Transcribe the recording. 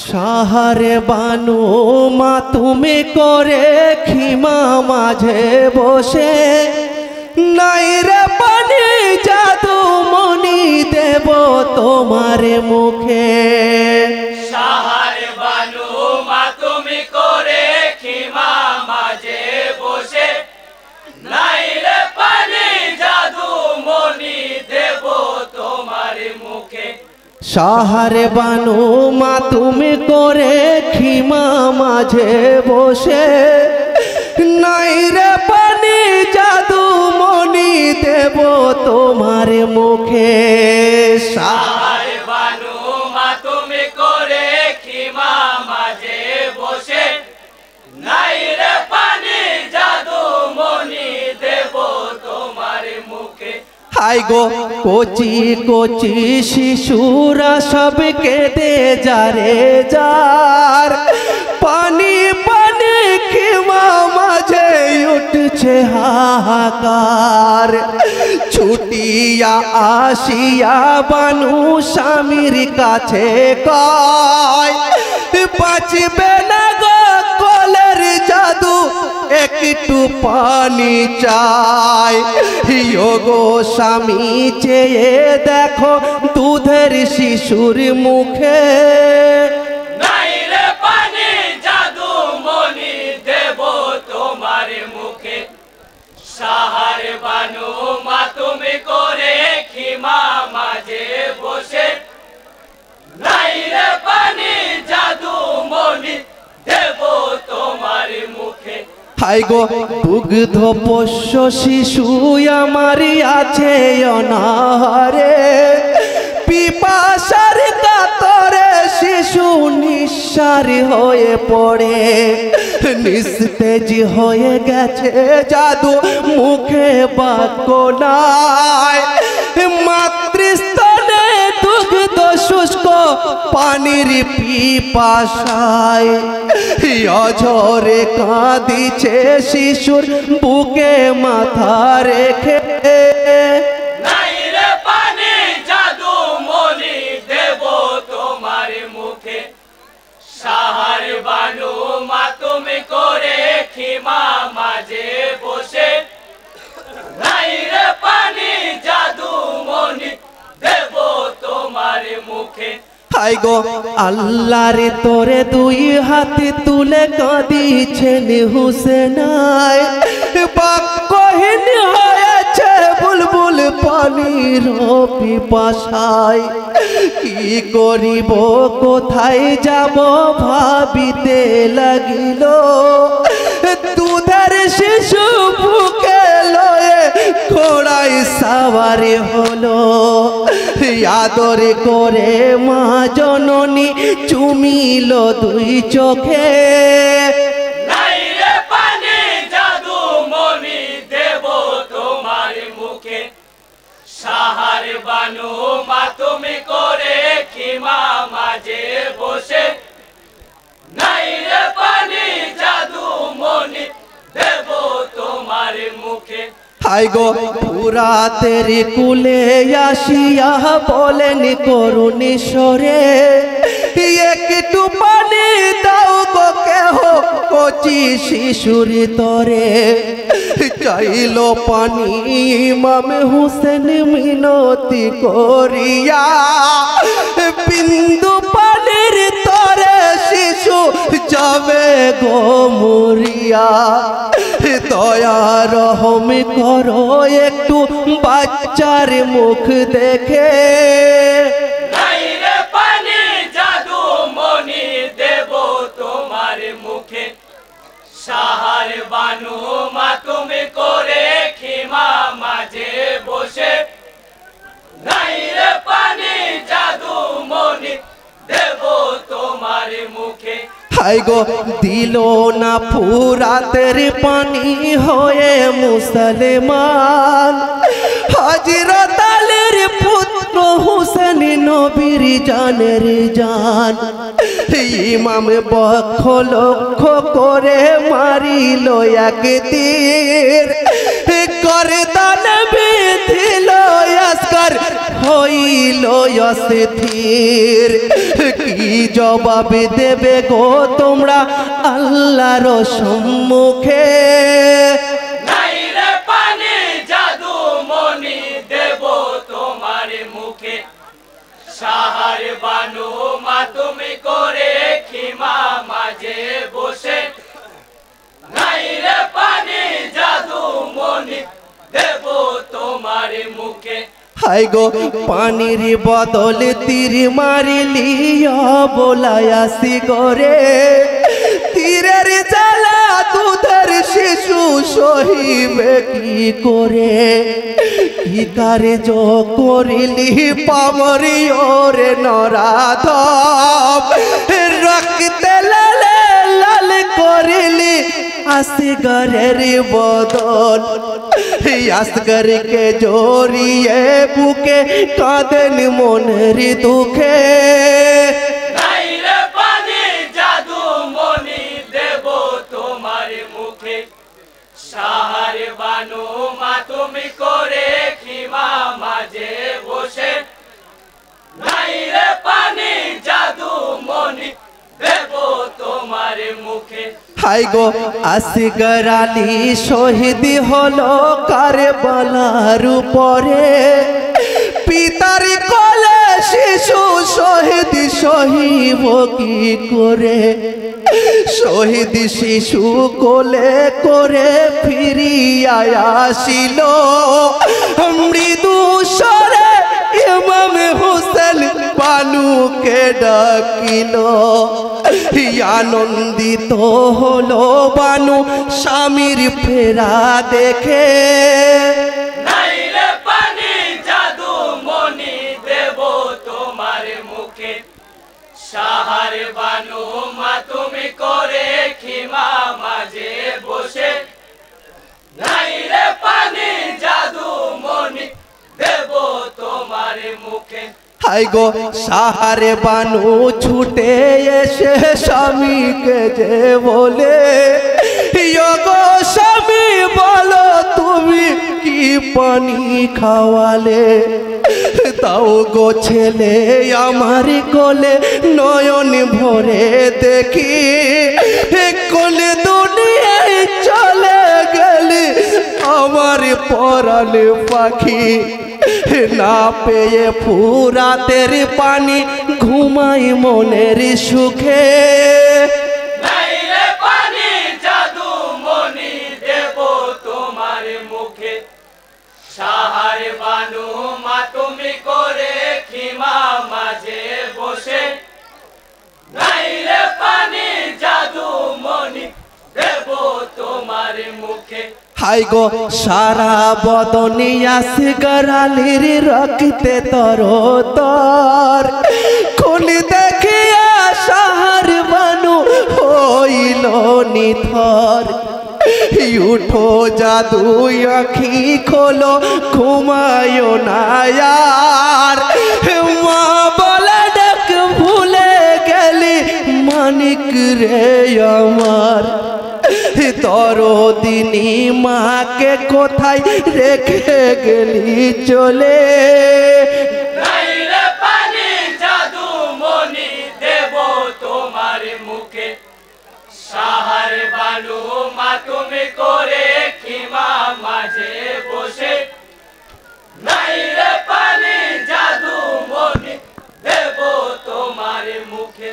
সাহারে বানু মা তুমি করে খিমা মাঝে বসে নাই রে পানি জাদু মনি দেব তোমার মুখে। সাহারে বানু মা তুমি করে খিমা মাঝে বসে নাই রে পানি জাদু মনি দেব তোমার মুখে। সাহারে বানু মা তুমি করে খিমা মাঝে বসে নাই রে পানি জাদু মনি দেব তোমার মুখে। সাহারে বানু মা তুমি করে খিমা মাঝে বসে নাই রে পানি জাদু মনি দেব তোমার মুখে। হাই গো কোচি কোচি শিশুরা সব কেঁদে যারে যার পানি পানি খিমা মাঝে উঠছে হাহাকার। ছুটিয়া আসিয়া বানু স্বামীর কাছে কয় বাঁচবে না গো কলের জাদু একটু পানি চাই। গো স্বামী চেয়ে দেখো দুধের শিশুর মুখে নাই রে পানি জাদু মনি দেব তোমার মুখে। সাহারে বানু মা তুমি করে খিমা মাঝে বসে নাই রে পানি জাদু মনি দেব তোমার মুখে। হাই গো দুগ্ধ পোষ্য শিশু আমার আছে অনাহারে পিপাসার কাতরে শিশু নিঃসার হয়ে পড়ে নিস্তেজ হয়ে গেছে জাদু মুখে বাক্য নাই। মাতৃস্তনে দুগ্ধ শুষ্ক পানির পিপাসায় অঝরে কাঁদিছে শিশুর বুকে মাথা রেখে। নাই রে পানি জাদু মনি দেব তোমার মুখে। সাহারে বানু মা তুমি করে খিমা মাঝে বসে নাই রে পানি জাদু মনি দেব তোমার মুখে। হাই গো আল্লাহর তোরে দুই হাতে তুলে কাঁদিছেন হুসেনাই বাক্যহীন হয়েছে বুলবুল পানির পিপাসায়। কি করিব কোথায় যাব ভাবিতে লাগিল দুধের শিশু বুকে লয়ে ঘোড়ায় সাওয়ারে হলো। আদর করে মা জননী চুমিল দুই চোখে নাই রে পানি জাদু মনি দেব তোমার মুখে। সাহারে বানু মা তুমি করে খিমা মাঝে বসে নাই রে পানি জাদু মনি দেব তোমার মুখে। হাই গো পুরাতের কুলে আসিয়া বলেন করুণী স্বরে একটু পানি দাও গো কেহ কচি শিশুর তরে। চাইল পানি ইমাম হুসেন মিনতি করিয়া বিন্দু পানির তরে শিশু যাবে গো মরিয়া। দয়া রহম করো একটু বাচ্চার মুখ দেখে। নাই রে পানি জাদু মনি দেব তোমার মুখে। সাহারে বানু মা তুমি করে খিমা মাঝে বসে নাই রে পানি জাদু মনি দেব তোমার মুখে। হাই গো দিল না ফুরাতের পানি হয়ে মুসলমান হযরত আলীর পুত্র হুসেন নবীর জানের জান। ইমাম বক্ষ লক্ষ্য করে মারিল এক তীর গর্দান বিধিল আসগর হইল অস্থির কি জবাব দেবে গো তোমরা আল্লাহর সম্মুখে নাই রে পানি জাদু মনি দেব তোমার মুখে সাহার বানু মা তুমি করে খিমা মাঝে বসে নাই রে পানি জাদু মনি দেব তোমার মুখে হাই গো পানির বদল তীর মারিলিয়া বলায়াসি করে তীরের জ্বালা দুধের শিশু সহিবে কি করে কি কার্য করিলি পামরি ওরে নরাধম রক্তে লালে লাল করিলি আসগরের বদল আসগরকে জড়িয়ে বুকে কাঁদেন মনের দুঃখে নাই রে পানি জাদু মনি দেব তোমার মুখে সাহার বানু মা তুমি করে খিমা মাঝে বসে নাই রে পানি জাদু মনি দেব তোমার মুখে হাই গো আসগর আলী শহীদ হলো কারবালার উপরে পিতার কোলে শিশু শহীদ সহিব কি করে শহীদ শিশু কোলে করে ফিরিয়া আসিল মৃদু স্বরে ইমাম হোসেন বানুকে ডাকিল আনন্দিত হলো বানু স্বামীর ফেরা দেখে নাই রে পানি জাদু মনি দেব তোমার মুখে সাহার বানু মা তুমি করে খিমা মাঝে বসে নাই রে পানি জাদু মনি দেব তোমার মুখে হাই গো সাহারে বানু ছুটে এসে স্বামীকে যে বলে গো স্বামী বলো তুমি কি পানি খাওয়ালে তাও গো ছেলে আমার কোলে নয়ন ভরে দেখি কোলে দুনিয়ায় চলে গেলি আমার পরাণ পাখি না পেয়ে ফুরাতের পানি ঘুমাই মনের সুখে নাই রে পানি জাদু মনি দেব তোমার মুখে সাহার বানু মা তুমি করে খিমা মাঝে বসে নাই রে পানি জাদু মনি দেব তোমার মুখে হাই গো সারা বদনি আসগর আলীর রক্তে তর কোন দেখিয়া সাহার বানু হইল নিথর উঠো জাদু আখি খোলো ঘুমায়ো না আর মা বলে ডাক ভুলে গেলি মানিক রে আমার তরদিনী মাকে কোথায় রেখে গেলি চলে নাই রে পানি জাদু মনি দেব তোমার মুখে সাহার বানু মা তুমি করে খিমা মাঝে বসে নাই রে পানি জাদু মনি দেব তোমার মুখে